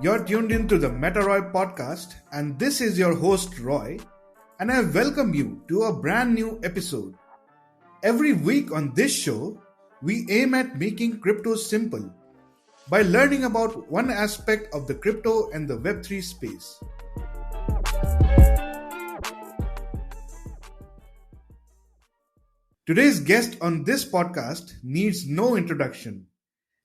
You're tuned into the MetaRoy podcast, and this is your host Roy, and I welcome you to a brand new episode. Every week on this show, we aim at making crypto simple by learning about one aspect of the crypto and the Web3 space. Today's guest on this podcast needs no introduction.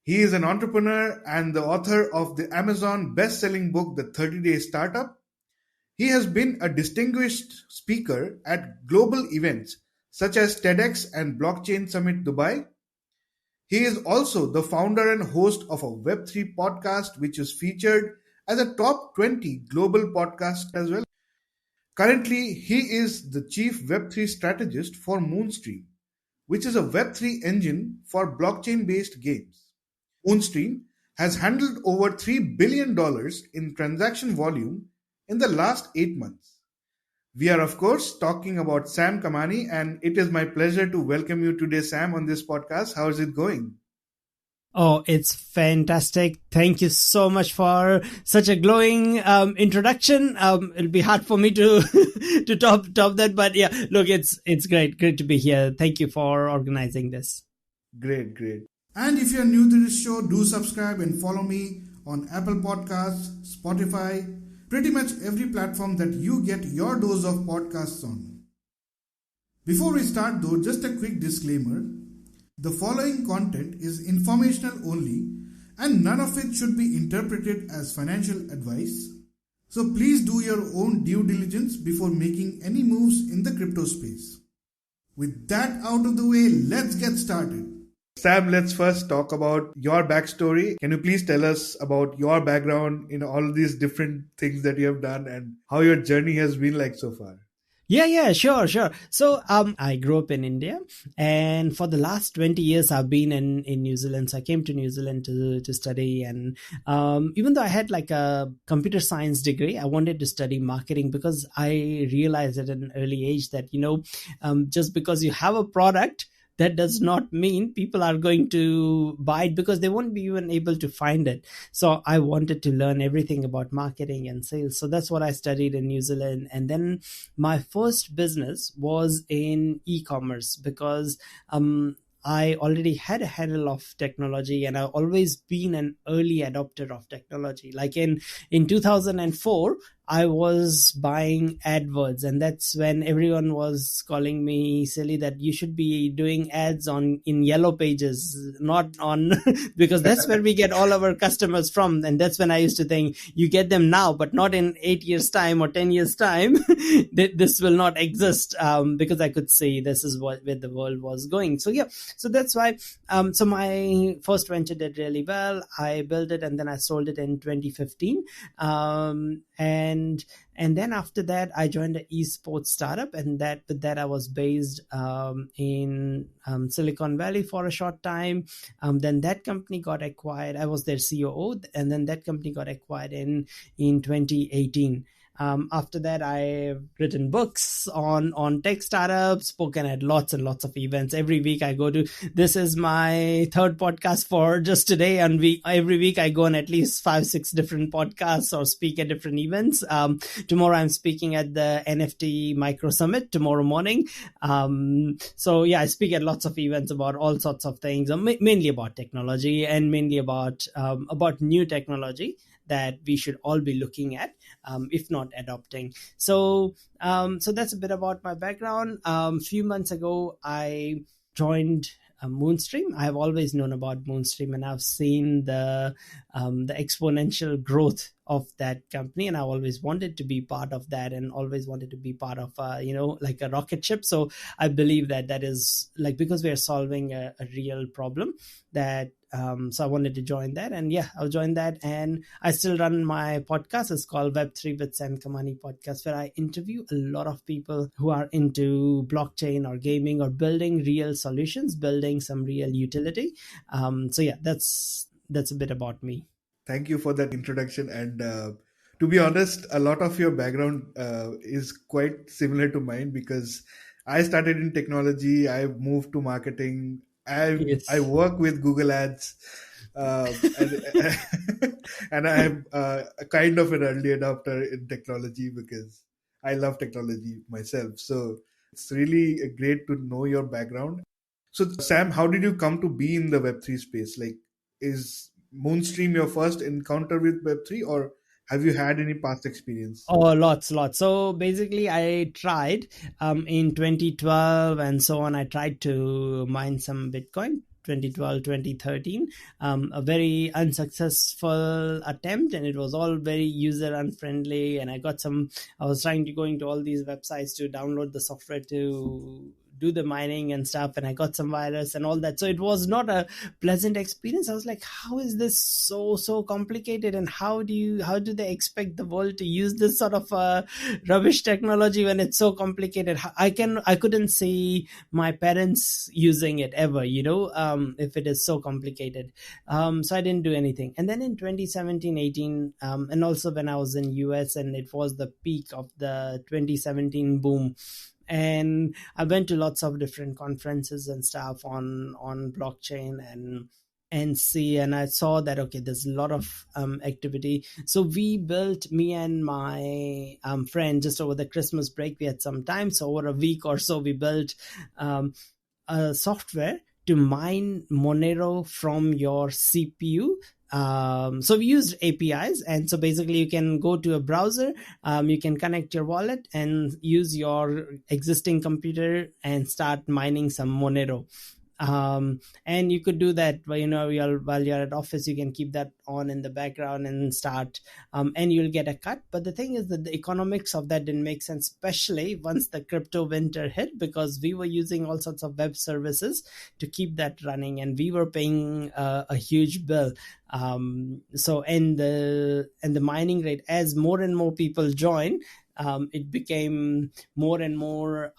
He is an entrepreneur and the author of the Amazon best-selling book, The 30-Day Startup. He has been a distinguished speaker at global events such as TEDx and Blockchain Summit Dubai. He is also the founder and host of a Web3 podcast, which is featured as a top 20 global podcast as well. Currently, he is the Chief Web3 Strategist for Moonstream, which is a Web3 engine for blockchain-based games. Moonstream has handled over $3 billion in transaction volume in the last 8 months. We are, of course, talking about Sam Kamani, and it is my pleasure to welcome you today, Sam, on this podcast. How is it going? Oh, it's fantastic. Thank you so much for such a glowing introduction. It'll be hard for me to to top that, but yeah, look, it's great to be here. Thank you for organizing this. Great. And if you're new to this show, do subscribe and follow me on Apple Podcasts, Spotify, pretty much every platform that you get your dose of podcasts on. Before we start though, just a quick disclaimer. The following content is informational only and none of it should be interpreted as financial advice. So please do your own due diligence before making any moves in the crypto space. With that out of the way, let's get started. Sam, let's first talk about your backstory. Can you please tell us about your background in all of these different things that you have done and how your journey has been like so far? Yeah, sure. So, I grew up in India, and for the last 20 years, I've been in New Zealand. So I came to New Zealand to study. And, even though I had like a computer science degree, I wanted to study marketing because I realized at an early age that, just because you have a product, that does not mean people are going to buy it because they won't be even able to find it. So I wanted to learn everything about marketing and sales. So that's what I studied in New Zealand. And then my first business was in e-commerce because I already had a handle of technology and I've always been an early adopter of technology. Like in 2004, I was buying AdWords, and that's when everyone was calling me silly that you should be doing ads in yellow pages, not on, because that's where we get all our customers from. And that's when I used to think you get them now, but not in 8 years time or 10 years time. This will not exist, because I could see this is where the world was going. So yeah, so that's why, so my first venture did really well. I built it and then I sold it in 2015. And then after that, I joined an esports startup, and with that I was based in Silicon Valley for a short time. Then that company got acquired. I was their COO, and then that company got acquired in 2018. After that, I've written books on tech startups, spoken at lots and lots of events. Every week I go to, this is my third podcast for just today. And every week I go on at least 5-6 different podcasts or speak at different events. Tomorrow I'm speaking at the NFT Micro Summit tomorrow morning. So yeah, I speak at lots of events about all sorts of things, mainly about technology and mainly about new technology that we should all be looking at, if not adopting. So that's a bit about my background. Few months ago, I joined Moonstream. I've always known about Moonstream, and I've seen the exponential growth of that company, and I always wanted to be part of that, and always wanted to be part of like a rocket ship. So I believe that is like, because we are solving a real problem, that so I wanted to join that, and yeah, I'll join that. And I still run my podcast. It's called Web3 with Sam Kamani podcast, where I interview a lot of people who are into blockchain or gaming or building real solutions, building some real utility. So yeah, that's a bit about me. Thank you for that introduction. And to be honest, a lot of your background is quite similar to mine, because I started in technology. I moved to marketing. I work with Google Ads. And and I'm kind of an early adopter in technology because I love technology myself. So it's really great to know your background. So Sam, how did you come to be in the Web3 space? Like, is Moonstream your first encounter with Web3, or have you had any past experience? Oh, lots. So basically, I tried in 2012 and so on. I tried to mine some Bitcoin. 2012 2013, a very unsuccessful attempt, and it was all very user unfriendly, and I was trying to go into all these websites to download the software to do the mining and stuff, and I got some virus and all that. So it was not a pleasant experience. I was like, how is this so complicated, and how do they expect the world to use this sort of rubbish technology when it's so complicated? I couldn't see my parents using it ever, if it is so complicated. So I didn't do anything. And then in 2017 18, and also when I was in US, and it was the peak of the 2017 boom, and I went to lots of different conferences and stuff on blockchain and see, and I saw that okay, there's a lot of activity. So me and my friend, just over the Christmas break, we had some time, so over a week or so we built um, a software to mine Monero from your CPU. So we used APIs, and so basically you can go to a browser, you can connect your wallet and use your existing computer and start mining some Monero. And you could do that while you're at office. You can keep that on in the background and start, and you'll get a cut. But the thing is that the economics of that didn't make sense, especially once the crypto winter hit, because we were using all sorts of web services to keep that running, and we were paying a huge bill. So and the mining rate, as more and more people join, it became more and more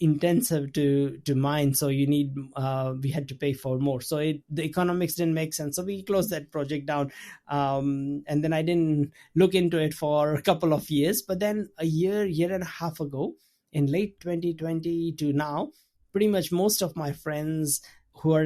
intensive to mine. So we had to pay for more. So the economics didn't make sense. So we closed that project down. And then I didn't look into it for a couple of years. But then a year and a half ago, in late 2020 to now, pretty much most of my friends who are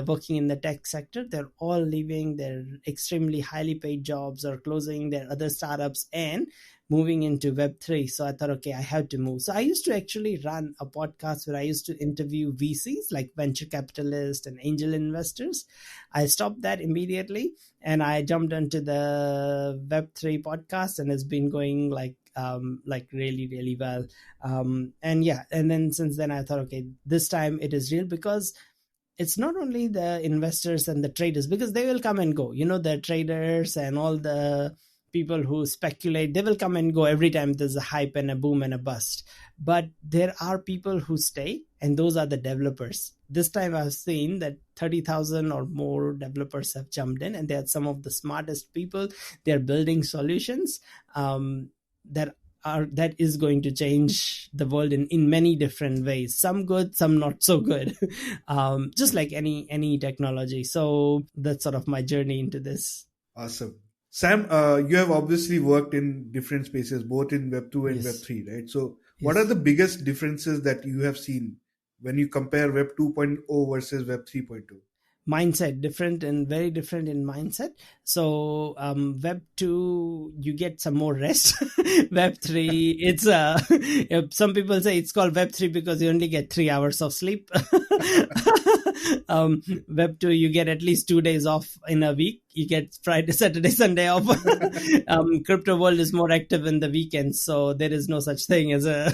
working in the tech sector, they're all leaving their extremely highly paid jobs or closing their other startups and moving into Web3. So I thought, okay, I have to move. So I used to actually run a podcast where I used to interview VCs, like venture capitalists and angel investors. I stopped that immediately and I jumped into the Web3 podcast, and it's been going like really, really well. And then since then I thought, okay, this time it is real, because it's not only the investors and the traders, because they will come and go. The traders and all the people who speculate, they will come and go every time there's a hype and a boom and a bust. But there are people who stay, and those are the developers. This time I've seen that 30,000 or more developers have jumped in, and they are some of the smartest people. They're building solutions that is going to change the world in many different ways, some good, some not so good. Just like any technology. So that's sort of my journey into this. Awesome. Sam, you have obviously worked in different spaces, both in Web 2 and Yes. Web 3, right? So Yes. what are the biggest differences that you have seen when you compare Web 2.0 versus Web 3.0? Mindset, different and very different in mindset. So Web 2, you get some more rest. Web 3, it's some people say it's called Web 3 because you only get 3 hours of sleep. Web 2, you get at least 2 days off in a week. You get Friday, Saturday, Sunday off. Crypto world is more active in the weekends, so there is no such thing as a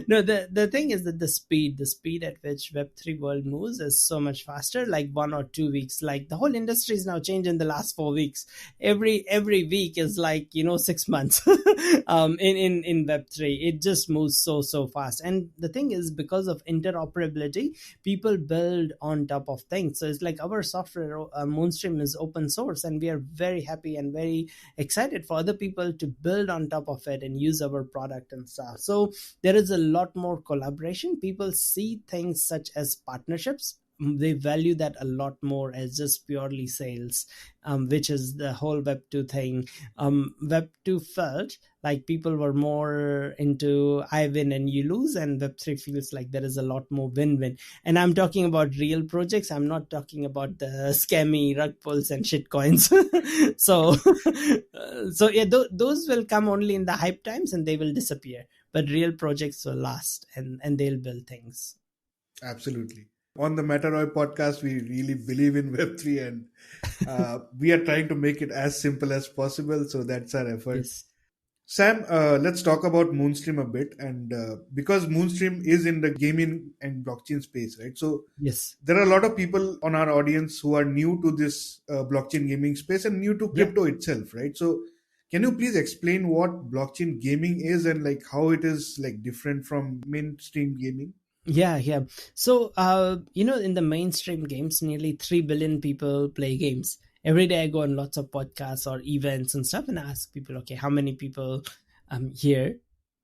no. The thing is that the speed at which Web3 world moves is so much faster, like 1 or 2 weeks. Like the whole industry is now changed in the last 4 weeks. Every week is like 6 months. In Web3, it just moves so fast. And the thing is, because of interoperability, people build on top of things. So it's like our software, Moonstream, is open source, and we are very happy and very excited for other people to build on top of it and use our product and stuff. So there is a lot more collaboration. People see things such as partnerships. they value that a lot more as just purely sales, which is the whole Web 2 thing. Web 2 felt like people were more into I win and you lose, and Web 3 feels like there is a lot more win-win. And I'm talking about real projects. I'm not talking about the scammy rug pulls and shit coins. So, so yeah, those will come only in the hype times and they will disappear. But real projects will last, and they'll build things. Absolutely. On the Metaroy podcast, we really believe in Web3, and we are trying to make it as simple as possible. So that's our effort. Yes. Sam, let's talk about Moonstream a bit. And because Moonstream is in the gaming and blockchain space, right? So Yes. there are a lot of people on our audience who are new to this blockchain gaming space and new to crypto itself, right? So can you please explain what blockchain gaming is and like how it is like different from mainstream gaming? Yeah. So, in the mainstream games, nearly 3 billion people play games. Every day I go on lots of podcasts or events and stuff and ask people, okay, how many people here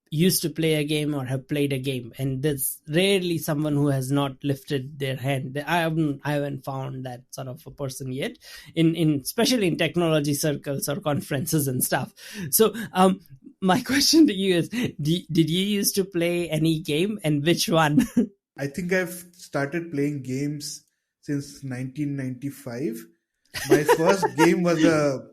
used to play a game or have played a game? And there's rarely someone who has not lifted their hand. I haven't found that sort of a person yet, in especially in technology circles or conferences and stuff. So, my question to you is, did you used to play any game, and which one? I think I've started playing games since 1995. My first game was a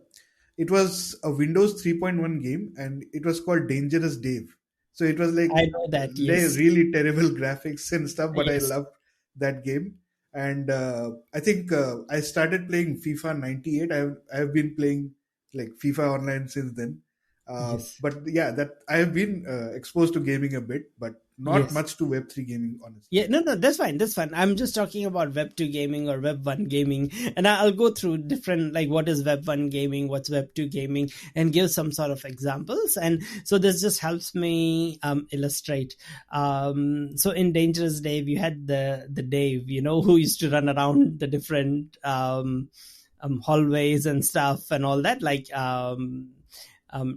Windows 3.1 game, and it was called Dangerous Dave. So it was like I know that, yes. really terrible graphics and stuff, but Yes. I loved that game. And I think I started playing FIFA 98. I've been playing like FIFA Online since then. Yes. But yeah, that I have been exposed to gaming a bit, but not Yes. much to Web3 gaming, honestly. Yeah, no, that's fine. I'm just talking about Web 2 gaming or Web 1 gaming. And I'll go through different, like what is Web 1 gaming, what's Web 2 gaming, and give some sort of examples. And so this just helps me illustrate. So in Dangerous Dave, you had the Dave, who used to run around the different hallways and stuff and all that, like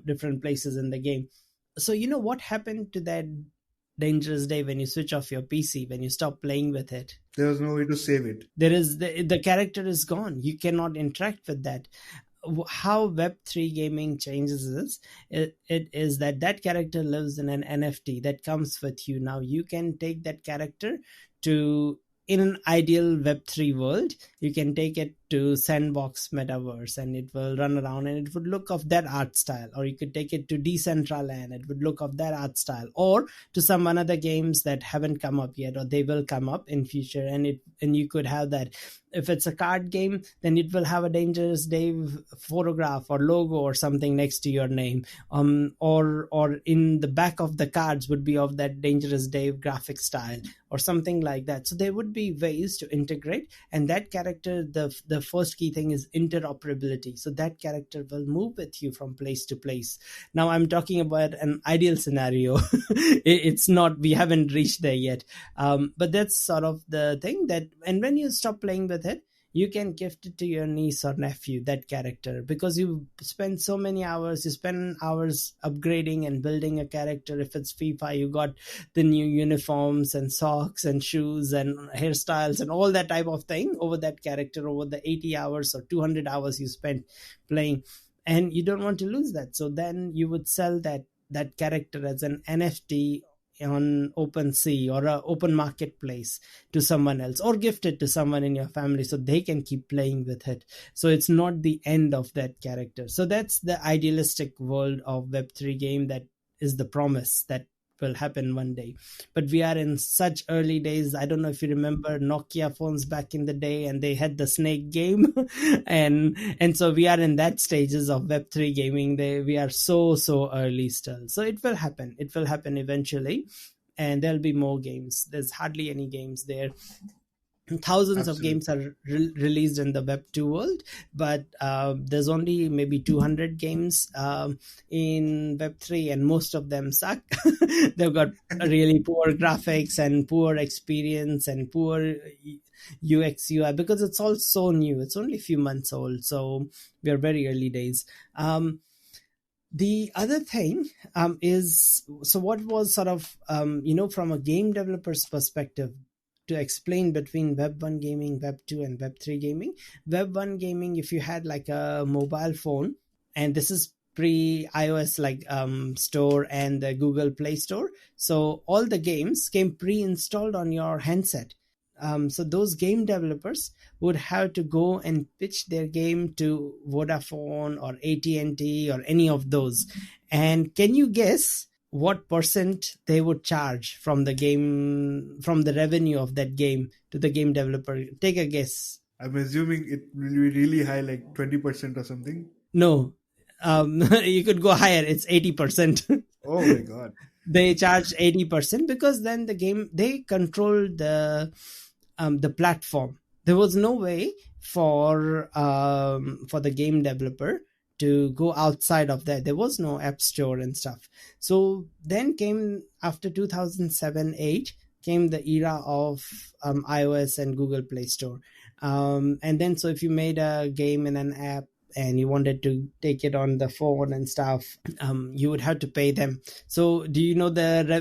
different places in the game. So what happened to that Dangerous Day when you switch off your PC, when you stop playing with it? There was no way to save it. There is the character is gone. You cannot interact with that. How Web3 gaming changes is it is that character lives in an NFT that comes with you. Now you can take that character to, in an ideal Web3 world, you can take it to Sandbox Metaverse and it will run around and it would look of that art style. Or you could take it to Decentraland, it would look of that art style. Or to some other games that haven't come up yet, or they will come up in future, and you could have that. If it's a card game, then it will have a Dangerous Dave photograph or logo or something next to your name. Or in the back of the cards would be of that Dangerous Dave graphic style or something like that. So there would be ways to integrate, and that character, the first key thing is interoperability. So that character will move with you from place to place. Now I'm talking about an ideal scenario. It's not, we haven't reached there yet. But that's sort of the thing that, and when you stop playing with it, you can gift it to your niece or nephew, that character, because you spend so many hours, you spend hours upgrading and building a character. If it's FIFA, you got the new uniforms and socks and shoes and hairstyles and all that type of thing over that character, over the 80 hours or 200 hours you spent playing, and you don't want to lose that. So then you would sell that character as an NFT on OpenSea or a open marketplace to someone else, or gift it to someone in your family so they can keep playing with it. So it's not the end of that character. So that's the idealistic world of Web3 game. That is the promise that will happen one day. But we are in such early days. I don't know if you remember Nokia phones back in the day, and they had the snake game. and so we are in that stages of Web3 gaming. We are so early still. So it will happen eventually, and there'll be more games. There's hardly any games there. Thousands of games are released in the Web 2 world, but there's only maybe 200 games in Web 3, and most of them suck. They've got really poor graphics and poor experience and poor UX UI, because it's all so new. It's only a few months old, so we are very early days. The other thing is, so what was sort of, from a game developer's perspective, to explain between Web 1 gaming, Web 2, and Web 3 gaming. Web 1 gaming, if you had like a mobile phone, and this is pre iOS like store and the Google Play Store, so all the games came pre-installed on your handset. So those game developers would have to go and pitch their game to Vodafone or AT&T or any of those. And can you guess what percent they would charge from the game, from the revenue of that game to the game developer? Take a guess. I'm assuming it will be really high, like 20% or something. No, you could go higher. It's 80%. Oh my God. They charge 80% because then the game, they control the platform. There was no way for the game developer to go outside of that. There was no app store and stuff. So then came, after 2007-8, came the era of iOS and Google Play Store. And then, so if you made a game in an app and you wanted to take it on the phone and stuff, you would have to pay them. So do you know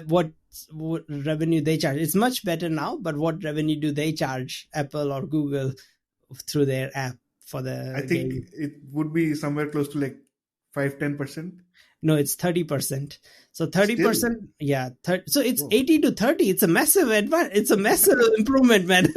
what revenue they charge? It's much better now, but what revenue do they charge, Apple or Google, through their app for the I think game? it would be somewhere close to like 5-10%. No, it's 30%. So 30%, Still? yeah. So it's Whoa. 80 to 30. It's a massive it's a massive improvement, man,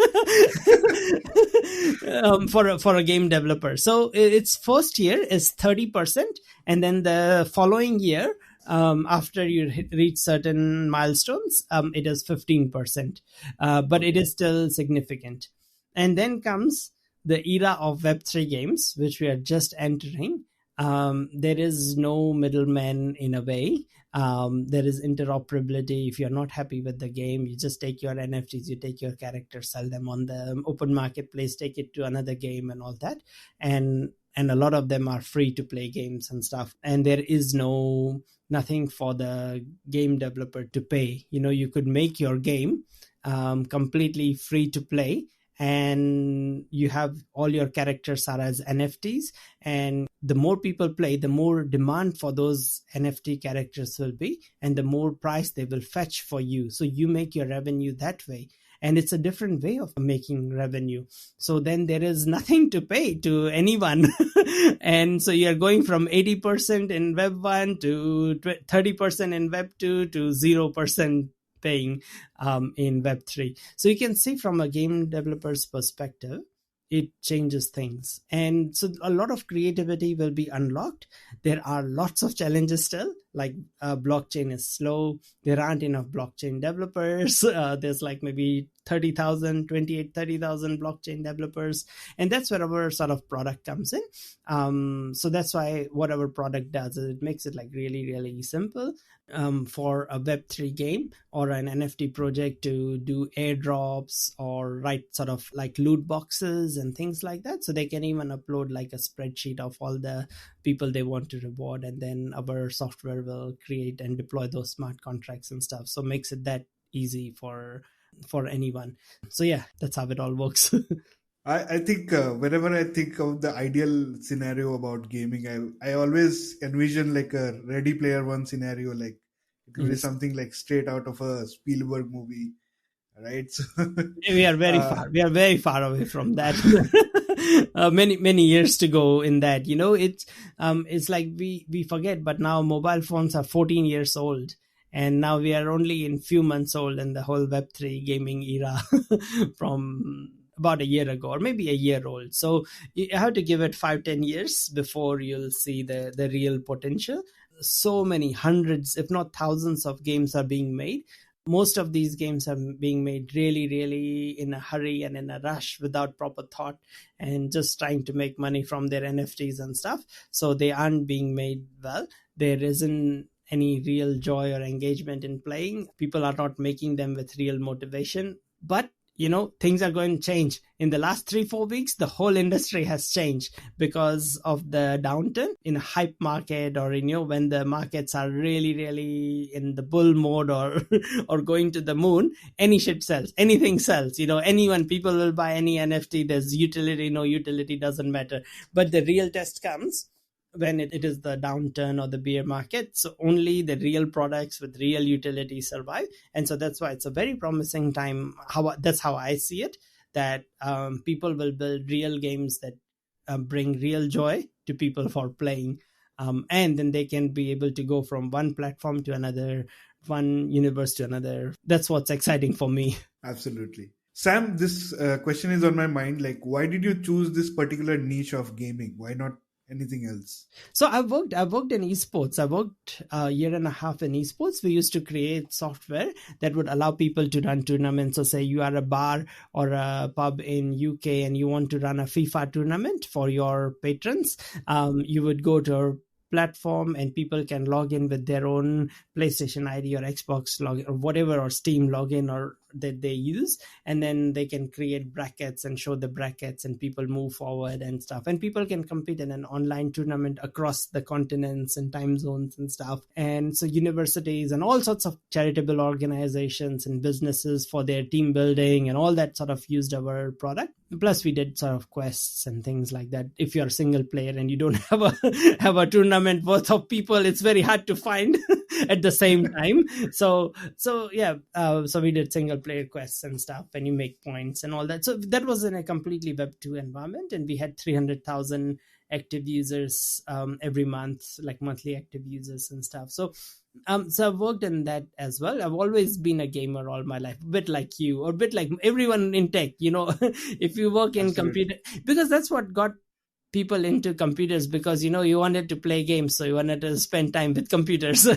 for a game developer. So its first year is 30%, and then the following year, after you reach certain milestones, it is 15%. But it is still significant. And then comes the era of Web3 games, which we are just entering. There is no middleman in a way. There is interoperability. If you're not happy with the game, you just take your NFTs, you take your characters, sell them on the open marketplace, take it to another game and all that. And a lot of them are free to play games and stuff. And there is nothing for the game developer to pay. You could make your game completely free to play, and you have all your characters are as NFTs, and the more people play, the more demand for those NFT characters will be, and the more price they will fetch for you. So you make your revenue that way, and it's a different way of making revenue. So then there is nothing to pay to anyone. And so you're going from 80% in Web 1 to 30% in Web 2 to 0% paying in Web 3. So you can see from a game developer's perspective, it changes things. And so a lot of creativity will be unlocked. There are lots of challenges still, like blockchain is slow. There aren't enough blockchain developers. There's like maybe 30,000 blockchain developers. And that's where our sort of product comes in. So that's why what our product does is it makes it like really, really simple for a Web3 game or an NFT project to do airdrops or write sort of like loot boxes and things like that. So they can even upload like a spreadsheet of all the people they want to reward, and then our software will create and deploy those smart contracts and stuff. So makes it that easy for anyone. So yeah, that's how it all works. I think whenever I think of the ideal scenario about gaming, I always envision like a Ready Player One scenario, like it will be something like straight out of a Spielberg movie, right? So, we are very far. We are very far away from that. Many years to go in that. It's like we forget, but now mobile phones are 14 years old. And now we are only in few months old in the whole Web3 gaming era from about a year ago, or maybe a year old. So you have to give it 5-10 years before you'll see the real potential. So many hundreds, if not thousands of games are being made. Most of these games are being made really, really in a hurry and in a rush without proper thought and just trying to make money from their NFTs and stuff. So they aren't being made well. There isn't any real joy or engagement in playing. People are not making them with real motivation. But things are going to change. In the last 3-4 weeks, the whole industry has changed because of the downturn in a hype market, or when the markets are really, really in the bull mode or going to the moon. Any shit sells, anything sells. People will buy any NFT. There's utility, no utility, doesn't matter. But the real test comes when it is the downturn or the bear market. So only the real products with real utility survive. And so that's why it's a very promising time. That's how I see it, that people will build real games that bring real joy to people for playing. And then they can be able to go from one platform to another, one universe to another. That's what's exciting for me. Absolutely. Sam, this question is on my mind. Like, why did you choose this particular niche of gaming? Why not anything else? So I've worked in esports. I worked a year and a half in esports. We used to create software that would allow people to run tournaments. So say you are a bar or a pub in UK and you want to run a FIFA tournament for your patrons. You would go to a platform and people can log in with their own PlayStation ID or Xbox login or whatever, or Steam login or that they use, and then they can create brackets and show the brackets and people move forward and stuff, and people can compete in an online tournament across the continents and time zones and stuff. And so universities and all sorts of charitable organizations and businesses for their team building and all that sort of used our product. Plus we did sort of quests and things like that. If you're a single player and you don't have a tournament worth of people, it's very hard to find at the same time. So yeah, so we did single player quests and stuff, and you make points and all that. So that was in a completely Web2 environment, and we had 300,000 active users every month, like monthly active users and stuff. So I've worked in that as well. I've always been a gamer all my life, a bit like you, or a bit like everyone in tech, if you work in computer, because that's what got people into computers, because you wanted to play games, so you wanted to spend time with computers.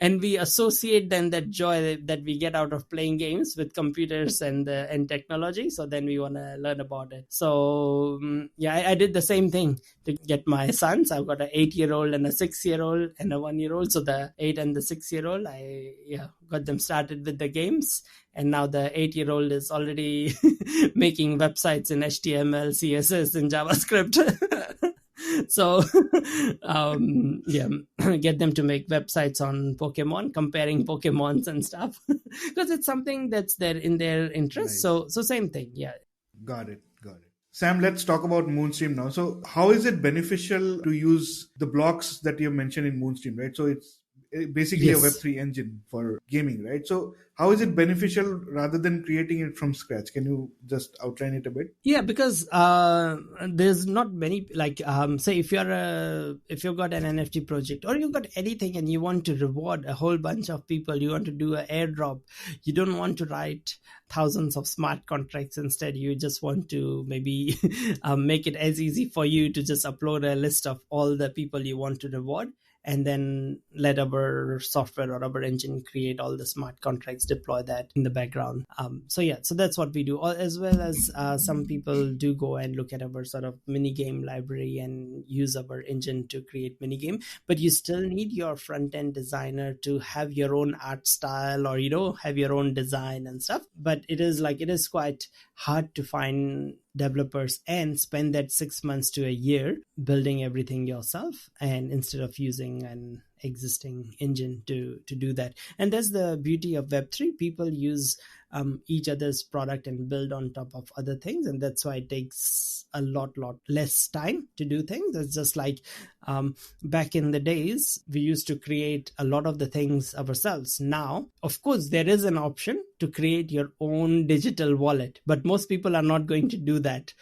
And we associate then that joy that we get out of playing games with computers and technology, so then we want to learn about it. So I did the same thing to get my sons. I've got an 8-year-old and a 6-year-old and a 1-year-old. So the 8 and the 6-year-old, I got them started with the games, and now the 8-year-old is already making websites in HTML, CSS, and JavaScript. So get them to make websites on Pokemon, comparing Pokemons and stuff, because it's something that's there in their interest. Nice. So same thing. Yeah. Got it. Sam, let's talk about Moonstream now. So how is it beneficial to use the blocks that you mentioned in Moonstream, right? So it's basically a Web3 engine for gaming, right? So how is it beneficial rather than creating it from scratch? Can you just outline it a bit? Yeah, because there's not many, like say if you've got an NFT project or you've got anything and you want to reward a whole bunch of people, you want to do an airdrop, you don't want to write thousands of smart contracts. Instead, you just want to maybe make it as easy for you to just upload a list of all the people you want to reward, and then let our software or our engine create all the smart contracts, deploy that in the background. So that's what we do, as well as some people do go and look at our sort of mini game library and use our engine to create mini game. But you still need your front end designer to have your own art style, or have your own design and stuff. But it is quite hard to find developers and spend that 6 months to a year building everything yourself, and instead of using an existing engine to do that. And that's the beauty of Web3. People use each other's product and build on top of other things, and that's why it takes a lot less time to do things. It's just like back in the days, we used to create a lot of the things ourselves. Now, of course, there is an option to create your own digital wallet, but most people are not going to do that.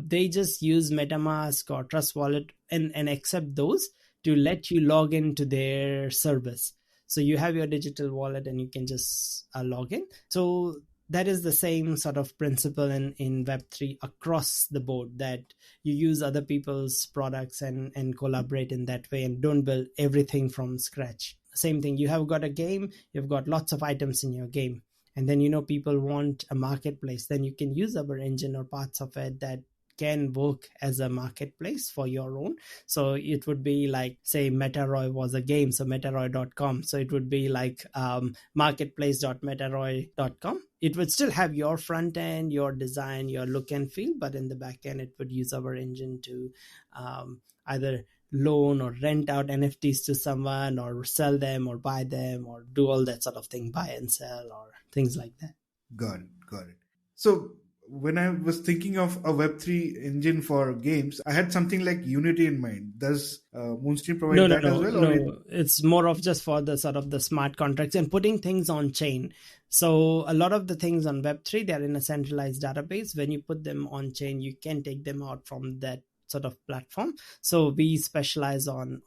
They just use MetaMask or Trust Wallet and accept those to let you log into their service. So you have your digital wallet and you can just log in. So that is the same sort of principle in Web3 across the board, that you use other people's products and collaborate in that way, and don't build everything from scratch. Same thing, you have got a game, you've got lots of items in your game, and then people want a marketplace, then you can use our engine or parts of it that can work as a marketplace for your own. So it would be like, say Metaroy was a game, so metaroy.com. So it would be like marketplace.metaroy.com. It would still have your front end, your design, your look and feel, but in the back end, it would use our engine to either loan or rent out NFTs to someone, or sell them or buy them, or do all that sort of thing, buy and sell or things like that. Got it. So when I was thinking of a Web3 engine for games, I had something like Unity in mind. Does Moonstream No, provide no, that as no, well, or no. It's more of just for the sort of the smart contracts and putting things on chain. So a lot of the things on Web3, they're in a centralized database. When you put them on chain, you can take them out from that sort of platform. So we specialize on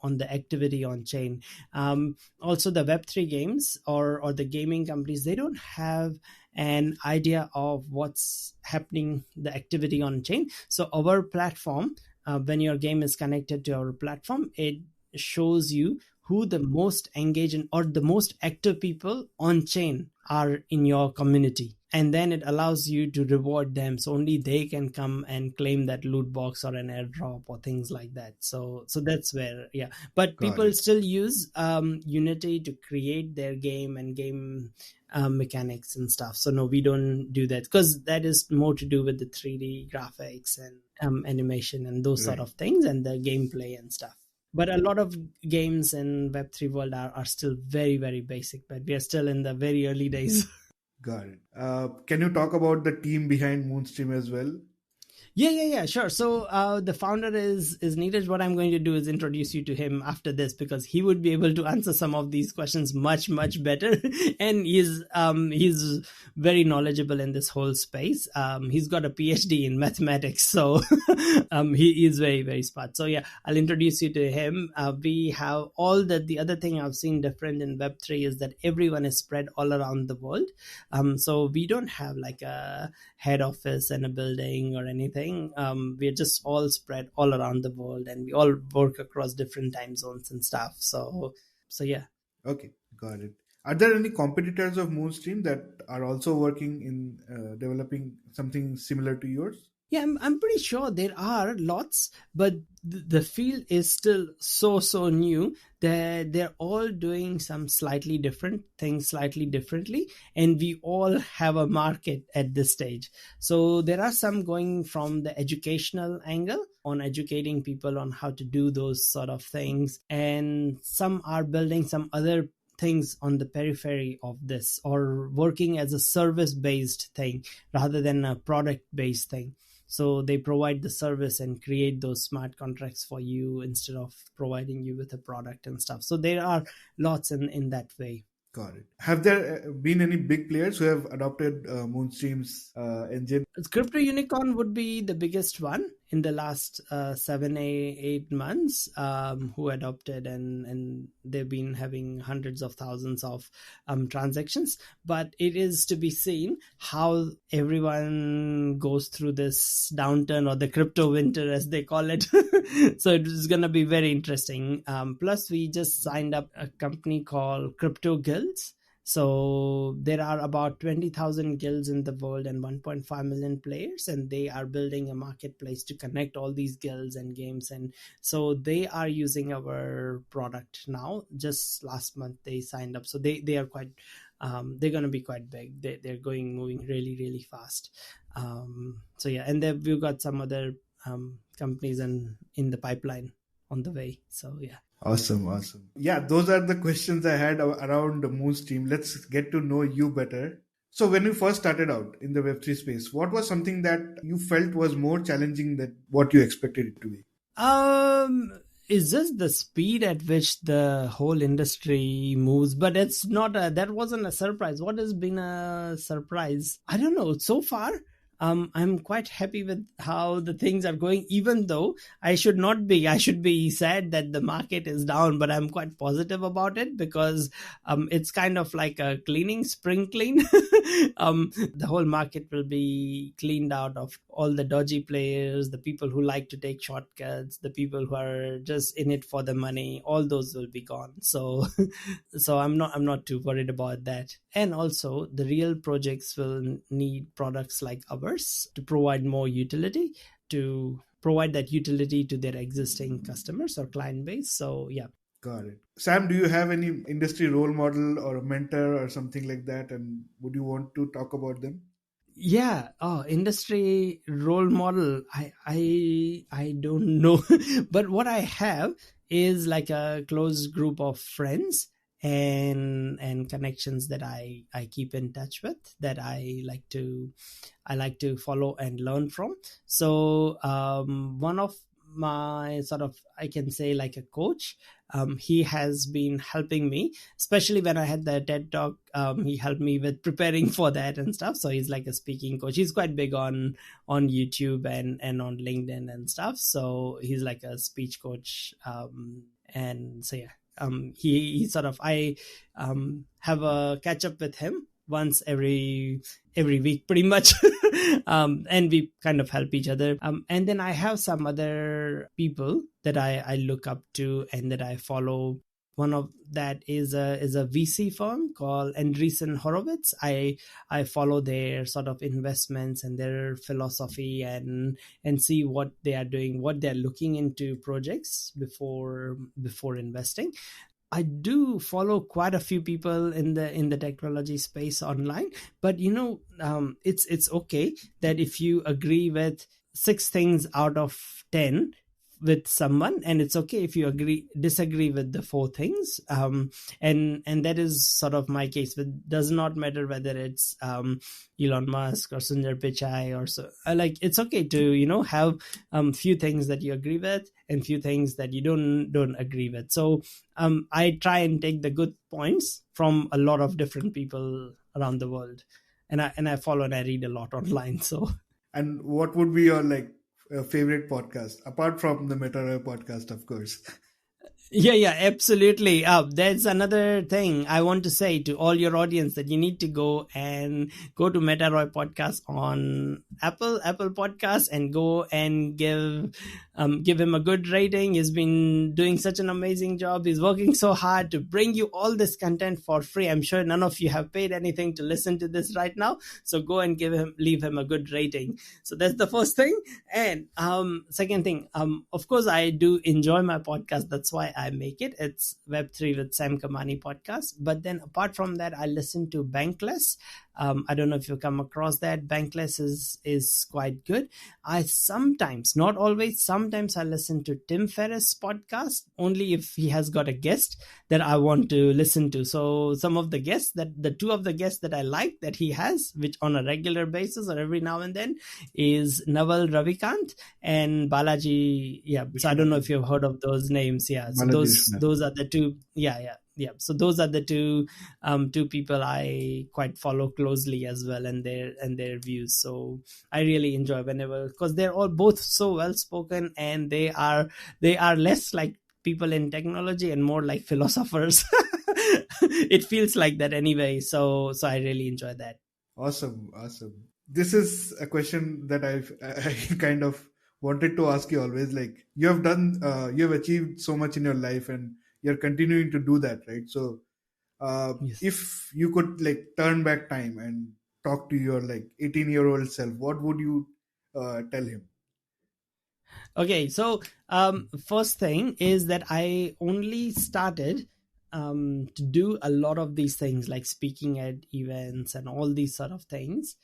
the activity on chain. Also, the Web3 games or the gaming companies, they don't have an idea of what's happening, the activity on chain. So our platform, when your game is connected to our platform, it shows you who the most engaged or the most active people on chain are in your community, and then it allows you to reward them, so only they can come and claim that loot box or an airdrop or things like that. So that's where, yeah, but got people it? still use Unity to create their game and game mechanics and stuff. So no, we don't do that, because that is more to do with the 3D graphics and animation and those sort Right. of things and the gameplay and stuff. But a lot of games in Web3 world are still very, very basic, but we are still in the very early days. Got it. Can you talk about the team behind Moonstream as well? Yeah, sure. So the founder is Neeraj. What I'm going to do is introduce you to him after this, because he would be able to answer some of these questions much better, and he's very knowledgeable in this whole space. He's got a PhD in mathematics, so he is very smart. So yeah, I'll introduce you to him. We have all the other thing I've seen different in Web3 is that everyone is spread all around the world. So we don't have like a head office and a building or anything. We're just all spread all around the world, and we all work across different time zones and stuff. So yeah. Okay, got it. Are there any competitors of Moonstream that are also working in developing something similar to yours? Yeah, I'm pretty sure there are lots, but the field is still so new that they're all doing some slightly different things slightly differently, and we all have a market at this stage. So there are some going from the educational angle on educating people on how to do those sort of things, and some are building some other things on the periphery of this, or working as a service based thing rather than a product based thing. So they provide the service and create those smart contracts for you instead of providing you with a product and stuff. So there are lots in that way. Got it. Have there been any big players who have adopted Moonstream's engine? Crypto Unicorn would be the biggest one in the last 7 8 months, who adopted, and they've been having hundreds of thousands of transactions. But it is to be seen how everyone goes through this downturn, or the crypto winter as they call it. So it is going to be very interesting. Plus we just signed up a company called Crypto Guilds. So there are about 20,000 guilds in the world and 1.5 million players, and they are building a marketplace to connect all these guilds and games. And so they are using our product now. Just last month they signed up. So they are quite, they're going to be quite big. They're moving really fast. So yeah, and then we've got some other companies in the pipeline on the way. So yeah. Awesome. Yeah, those are the questions I had around the Moonstream. Let's get to know you better. So when you first started out in the Web3 space, what was something that you felt was more challenging than what you expected it to be? It's just the speed at which the whole industry moves, but it's not that wasn't a surprise. What has been a surprise? I don't know. So far, I'm quite happy with how the things are going, even though I should not be. I should be sad that the market is down, but I'm quite positive about it, because it's kind of like a cleaning, spring clean. The whole market will be cleaned out of all the dodgy players, the people who like to take shortcuts, the people who are just in it for the money. All those will be gone. So I'm not too worried about that. And also the real projects will need products like ours to provide more utility, to provide that utility to their existing customers or client base. So yeah. Got it. Sam, do you have any industry role model or a mentor or something like that? And would you want to talk about them? Yeah. Oh, industry role model. I don't know, but what I have is like a close group of friends, and connections that I keep in touch with, that I like to follow and learn from. So one of my sort of, I can say, like a coach, he has been helping me, especially when I had the TED talk. He helped me with preparing for that and stuff. So he's like a speaking coach. He's quite big on YouTube and on LinkedIn and stuff. So he's like a speech coach. And so yeah, he sort of, I have a catch up with him once every week pretty much. And we kind of help each other. And then I have some other people that I look up to and that I follow. One of that is a VC firm called Andreessen Horowitz. I follow their sort of investments and their philosophy and see what they are doing, what they're looking into projects before investing. I do follow quite a few people in the technology space online, but it's okay that if you agree with 6 things out of 10 with someone, and it's okay if you disagree with the 4 things, and that is sort of my case. It does not matter whether it's Elon Musk or Sundar Pichai or so. It's okay to have few things that you agree with and few things that you don't agree with. So I try and take the good points from a lot of different people around the world, and I follow and I read a lot online. So, And what would be your favorite podcast apart from the Meta podcast, of course? Yeah, absolutely. There's another thing I want to say to all your audience, that you need to go to Meta Roy podcast on Apple Podcasts, and go and give him a good rating. He's been doing such an amazing job. He's working so hard to bring you all this content for free. I'm sure none of you have paid anything to listen to this right now. So go and leave him a good rating. So that's the first thing. And second thing, of course, I do enjoy my podcast. That's why I make it. It's Web3 with Sam Kamani podcast. But then apart from that, I listen to Bankless. I don't know if you come across that. Bankless is quite good. I sometimes, not always, sometimes I listen to Tim Ferriss' podcast, only if he has got a guest that I want to listen to. So some of the guests, the 2 of the guests that I like that he has, which on a regular basis or every now and then, is Naval Ravikant and Balaji. Yeah, so I don't know if you've heard of those names. Yeah, so those are the 2. Yeah. So those are the two people I quite follow closely as well, and their views. So I really enjoy whenever, because they're all both so well spoken, and they are less like people in technology and more like philosophers. It feels like that anyway. So I really enjoy that. Awesome. This is a question that I kind of wanted to ask you always. Like, you have achieved so much in your life, and you're continuing to do that, right? So Yes. if you could turn back time and talk to your 18-year-old self, what would you tell him? Okay, so first thing is that I only started to do a lot of these things, like speaking at events and all these sort of things,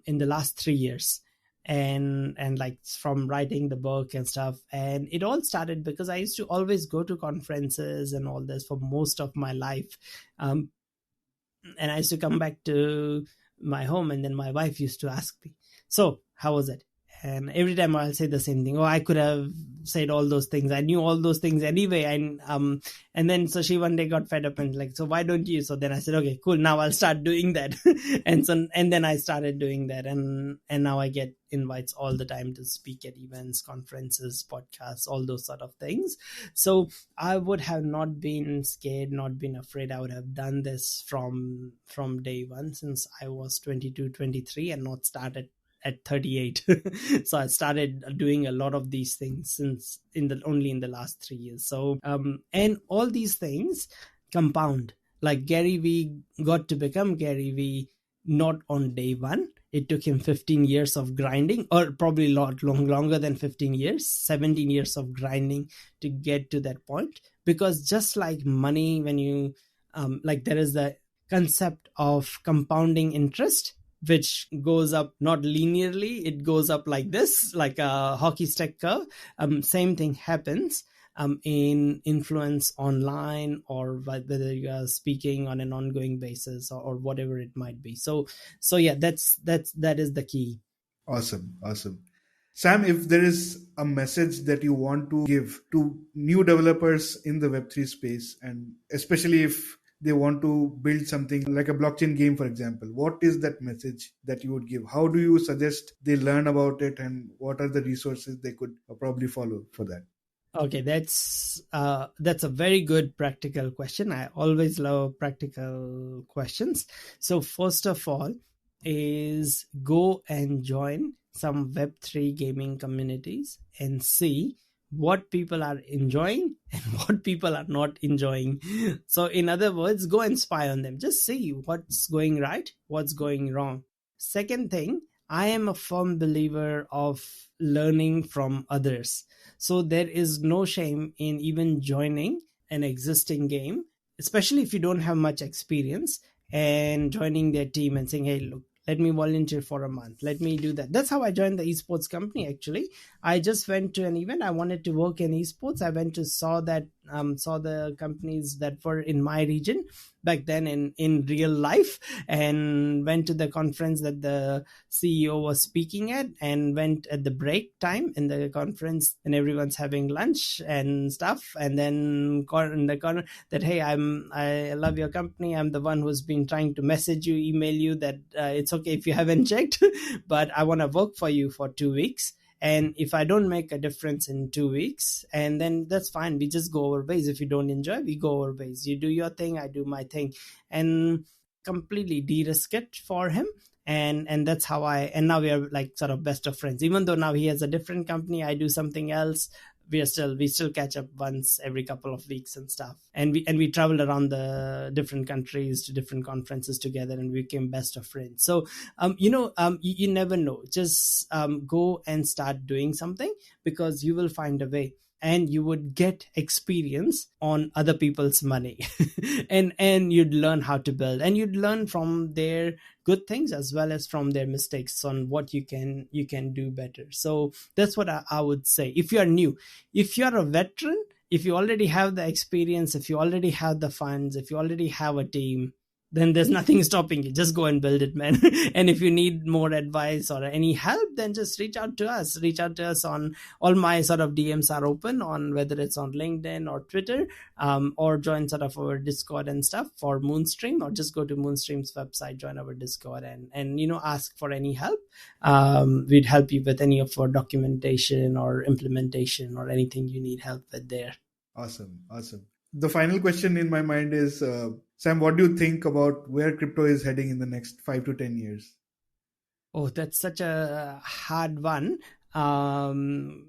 in the last 3 years. And like from writing the book and stuff, and it all started because I used to always go to conferences and all this for most of my life, and I used to come back to my home, and then my wife used to ask me, so how was it? And every time I'll say the same thing. Oh, I could have said all those things. I knew all those things anyway. And then so she one day got fed up and so why don't you? So then I said, okay, cool. Now I'll start doing that. and then I started doing that. And now I get invites all the time to speak at events, conferences, podcasts, all those sort of things. So I would have not been scared, not been afraid. I would have done this from day one, since I was 22, 23, and not started at 38. So I started doing a lot of these things since only in the last 3 years. So and all these things compound. Like Gary Vee got to become Gary Vee not on day one. It took him 15 years of grinding, or probably a lot longer than 15 years, 17 years of grinding to get to that point. Because just like money, when you there is the concept of compounding interest, which goes up not linearly, it goes up like this, like a hockey stick curve. Same thing happens in influence online, or whether you are speaking on an ongoing basis, or whatever it might be. So yeah, that is the key. Awesome. Awesome. Sam, if there is a message that you want to give to new developers in the Web3 space, and especially if they want to build something like a blockchain game, for example, what is that message that you would give? How do you suggest they learn about it, and what are the resources they could probably follow for that? Okay, that's a very good practical question. I always love practical questions. So first of all, is go and join some Web3 gaming communities and see what people are enjoying and what people are not enjoying. So in other words, go and spy on them. Just see what's going right, what's going wrong. Second thing, I am a firm believer of learning from others. So there is no shame in even joining an existing game, especially if you don't have much experience, and joining their team and saying, hey, look, let me volunteer for a month. Let me do that. That's how I joined the esports company, actually. I just went to an event. I wanted to work in esports. I went to saw the companies that were in my region back then in real life, and went to the conference that the CEO was speaking at, and went at the break time in the conference, and everyone's having lunch and stuff, and then in the corner that, hey, I love your company. I'm the one who's been trying to message you, email you that it's okay if you haven't checked, but I want to work for you for 2 weeks. And if I don't make a difference in 2 weeks, and then that's fine. We just go our ways. If you don't enjoy, we go our ways. You do your thing, I do my thing, and completely de-risk it for him. And that's how and now we are like sort of best of friends. Even though now he has a different company, I do something else, we still catch up once every couple of weeks and stuff. And we traveled around the different countries to different conferences together, and we became best of friends. So you never know. Just go and start doing something, because you will find a way, and you would get experience on other people's money. and you'd learn how to build, and you'd learn from their good things as well as from their mistakes on what you can do better. So that's what I would say. If you are new, if you are a veteran, if you already have the experience, if you already have the funds, if you already have a team, then there's nothing stopping you. Just go and build it, man. And if you need more advice or any help, then just reach out to us. Reach out to us on all my sort of DMs are open, on whether it's on LinkedIn or Twitter, or join sort of our Discord and stuff for Moonstream, or just go to Moonstream's website, join our Discord, and ask for any help. We'd help you with any of our documentation or implementation or anything you need help with there. Awesome. The final question in my mind is, Sam, what do you think about where crypto is heading in the next 5 to 10 years? Oh, that's such a hard one. Number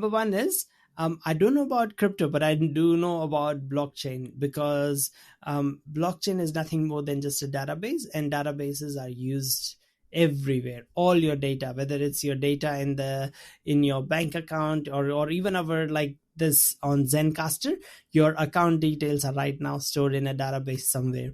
one is, I don't know about crypto, but I do know about blockchain, because blockchain is nothing more than just a database, and databases are used everywhere. All your data, whether it's your data in your bank account, or even our like this on Zencaster, your account details are right now stored in a database somewhere.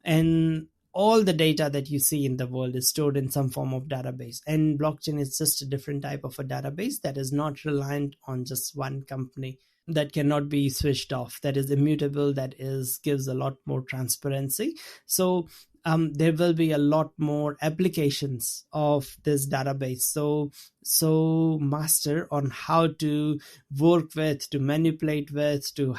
And all the data that you see in the world is stored in some form of database. And blockchain is just a different type of a database that is not reliant on just one company, that cannot be switched off, that is immutable, gives a lot more transparency. So there will be a lot more applications of this database. So master on how to work with, to manipulate with, to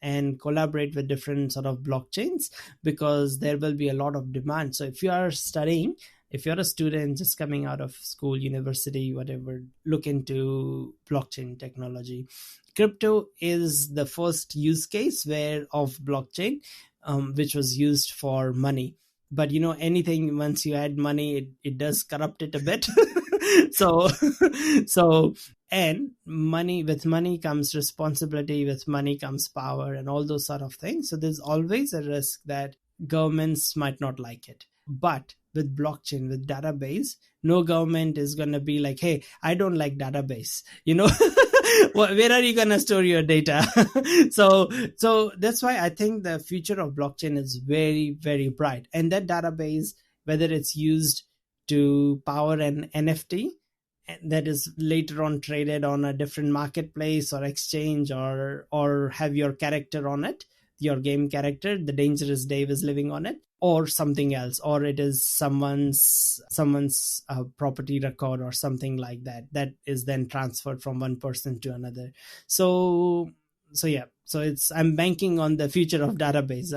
and collaborate with different sort of blockchains, because there will be a lot of demand. So if you are studying, if you're a student just coming out of school, university, whatever, look into blockchain technology. Crypto is the first use case of blockchain, which was used for money. But anything, once you add money, it does corrupt it a bit. so and with money comes responsibility, with money comes power, and all those sort of things. So there's always a risk that governments might not like it. But with blockchain, with database, no government is going to be like, hey, I don't like database, where are you going to store your data? so that's why I think the future of blockchain is very, very bright. And that database, whether it's used to power an NFT, that is later on traded on a different marketplace or exchange, or have your character on it, your game character, the Dangerous Dave is living on it, or something else, or it is someone's property record or something like that is then transferred from one person to another. So I'm banking on the future of database.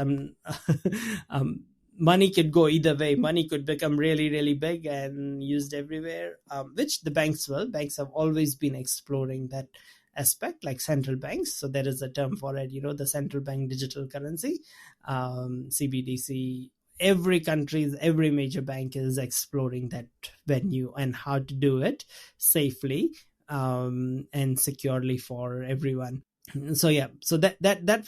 Money could go either way. Money could become really, really big and used everywhere, which the banks will. Banks have always been exploring that aspect, like central banks. So there is a term for it, the central bank digital currency, CBDC. Every major bank is exploring that venue and how to do it safely and securely for everyone. So that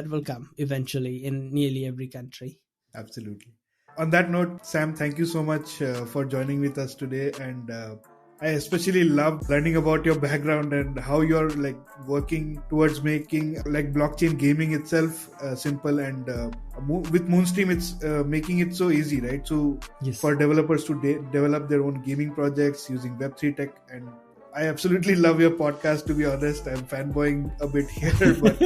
will come eventually in nearly every country. Absolutely. On that note, Sam, thank you so much for joining with us today. And I especially love learning about your background and how you're working towards making blockchain gaming itself simple. And with Moonstream, it's making it so easy, right? So yes, for developers to develop their own gaming projects using Web3 tech. And I absolutely love your podcast, to be honest. I'm fanboying a bit here, but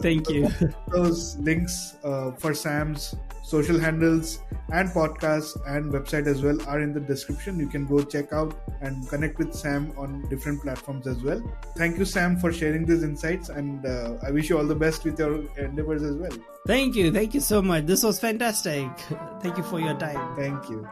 thank you. Those links for Sam's social handles and podcasts and website as well are in the description. You can go check out and connect with Sam on different platforms as well. Thank you, Sam, for sharing these insights, and I wish you all the best with your endeavors as well. Thank you so much. This was fantastic. Thank you for your time. Thank you.